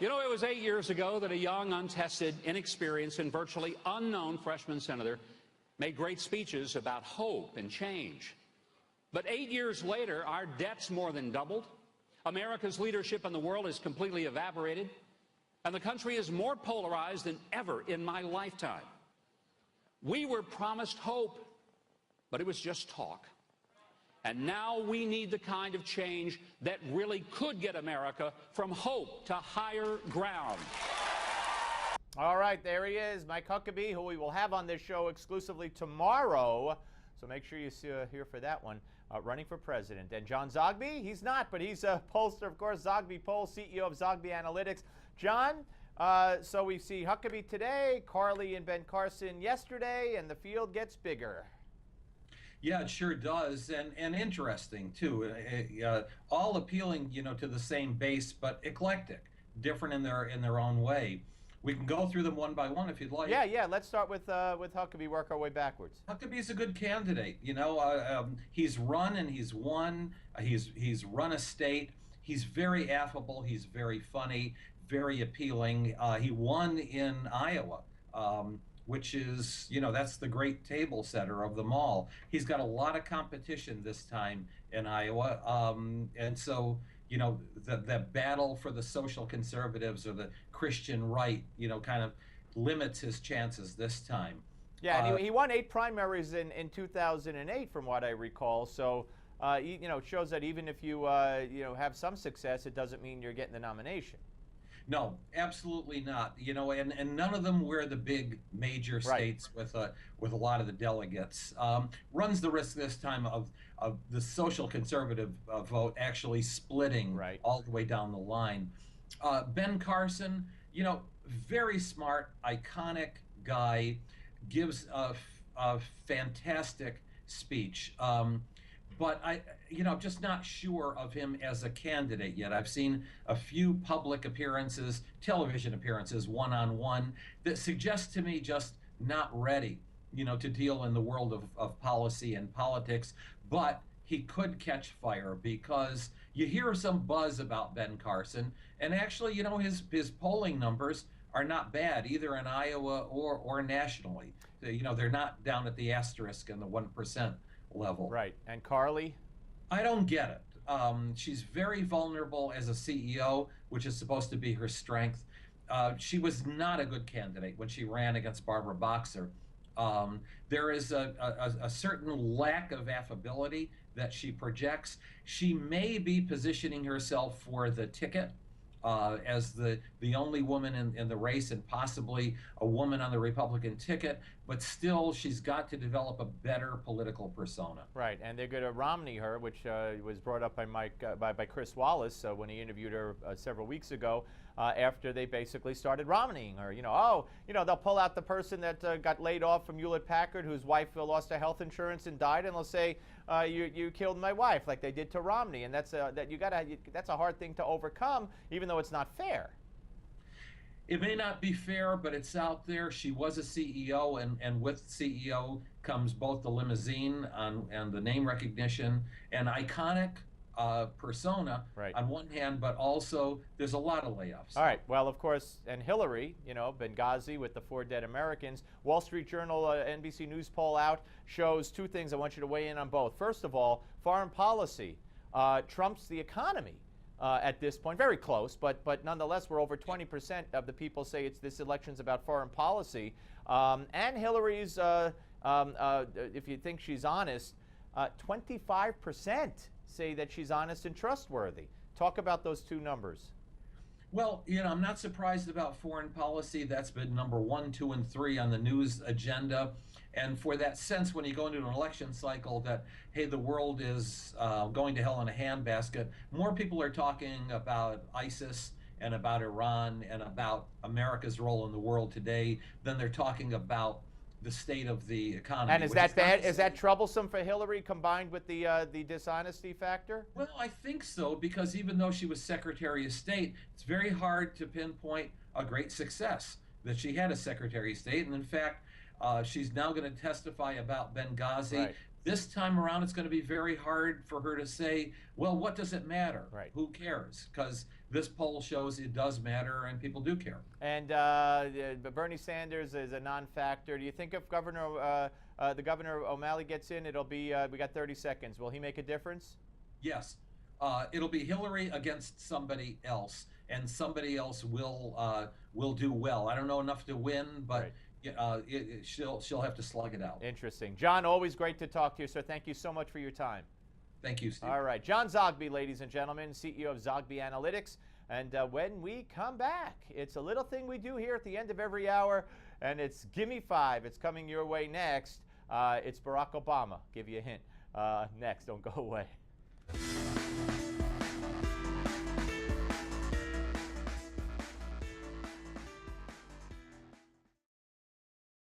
You know, it was 8 years ago that a young, untested, inexperienced, and virtually unknown freshman senator made great speeches about hope and change. But 8 years later, our debt's more than doubled. America's leadership in the world has completely evaporated. And the country is more polarized than ever in my lifetime. We were promised hope, but it was just talk. And now we need the kind of change that really could get America from hope to higher ground. All right, there he is, Mike Huckabee, who we will have on this show exclusively tomorrow. So make sure you see, here for that one, running for president. And John Zogby, he's not, but he's a pollster, of course, Zogby Polls, CEO of Zogby Analytics. John, so we see Huckabee today, Carly and Ben Carson yesterday, and the field gets bigger. Yeah, it sure does, and interesting too. All appealing, you know, to the same base, but eclectic, different in their own way. We can go through them one by one if you'd like. Yeah. Let's start with Huckabee, work our way backwards. Huckabee's a good candidate. You know, he's run and he's won. He's run a state. He's very affable. He's very funny, very appealing. He won in Iowa. Which is, you know, that's the great table setter of them all. He's got a lot of competition this time in Iowa. And so, you know, the battle for the social conservatives or the Christian right, you know, kind of limits his chances this time. Yeah, and he won 8 primaries in 2008, from what I recall. So, you know, it shows that even if you, you know, have some success, it doesn't mean you're getting the nomination. No, absolutely not. You know, and none of them were the big major states with a lot of the delegates. Runs the risk this time of the social conservative vote actually splitting all the way down the line. Ben Carson, you know, very smart, iconic guy, gives a fantastic speech. But I'm just not sure of him as a candidate yet. I've seen a few public appearances, television appearances, one-on-one, that suggest to me just not ready, you know, to deal in the world of policy and politics. But he could catch fire because you hear some buzz about Ben Carson, and actually, you know, his polling numbers are not bad either in Iowa or nationally. You know, they're not down at the asterisk in the 1% level. Right. And Carly? I don't get it. She's very vulnerable as a CEO, which is supposed to be her strength. She was not a good candidate when she ran against Barbara Boxer. There is a certain lack of affability that she projects. She may be positioning herself for the ticket as the only woman in the race, and possibly a woman on the Republican ticket, but still she's got to develop a better political persona. Right, and they're going to Romney her, which was brought up by by Chris Wallace when he interviewed her several weeks ago, after they basically started Romneying her. You know, they'll pull out the person that got laid off from Hewlett-Packard, whose wife lost her health insurance and died, and they'll say, you killed my wife, like they did to Romney, and that's a hard thing to overcome, even though it's not fair. It may not be fair, but it's out there. She was a CEO, and with CEO comes both the limousine and the name recognition, and iconic persona on one hand, but also there's a lot of layoffs. All right. Well, of course, and Hillary, you know, Benghazi with the 4 dead Americans. Wall Street Journal, NBC News poll out shows 2 things. I want you to weigh in on both. First of all, foreign policy trumps the economy. At this point, very close, but nonetheless, we're over 20% of the people say this election's about foreign policy. And Hillary's, if you think she's honest, 25% say that she's honest and trustworthy. Talk about those 2 numbers. Well, you know, I'm not surprised about foreign policy. That's been number 1, 2, and 3 on the news agenda. And for that sense, when you go into an election cycle that, hey, the world is going to hell in a handbasket, more people are talking about ISIS and about Iran and about America's role in the world today than they're talking about the state of the economy. And is that bad? Is that troublesome for Hillary, combined with the dishonesty factor? Well, I think so, because even though she was Secretary of State, it's very hard to pinpoint a great success that she had as Secretary of State. And in fact, she's now going to testify about Benghazi. Right. This time around, it's going to be very hard for her to say, well, what does it matter? Right. Who cares? Because this poll shows it does matter and people do care. And Bernie Sanders is a non-factor. Do you think if the Governor O'Malley gets in, it'll be, we got 30 seconds. Will he make a difference? Yes. It'll be Hillary against somebody else, and somebody else will do well. I don't know enough to win, but right. She'll have to slug it out. Interesting. John, always great to talk to you, sir. Thank you so much for your time. Thank you, Steve. All right. John Zogby, ladies and gentlemen, CEO of Zogby Analytics. And when we come back, it's a little thing we do here at the end of every hour, and it's Gimme 5. It's coming your way next. It's Barack Obama. Give you a hint. Next. Don't go away.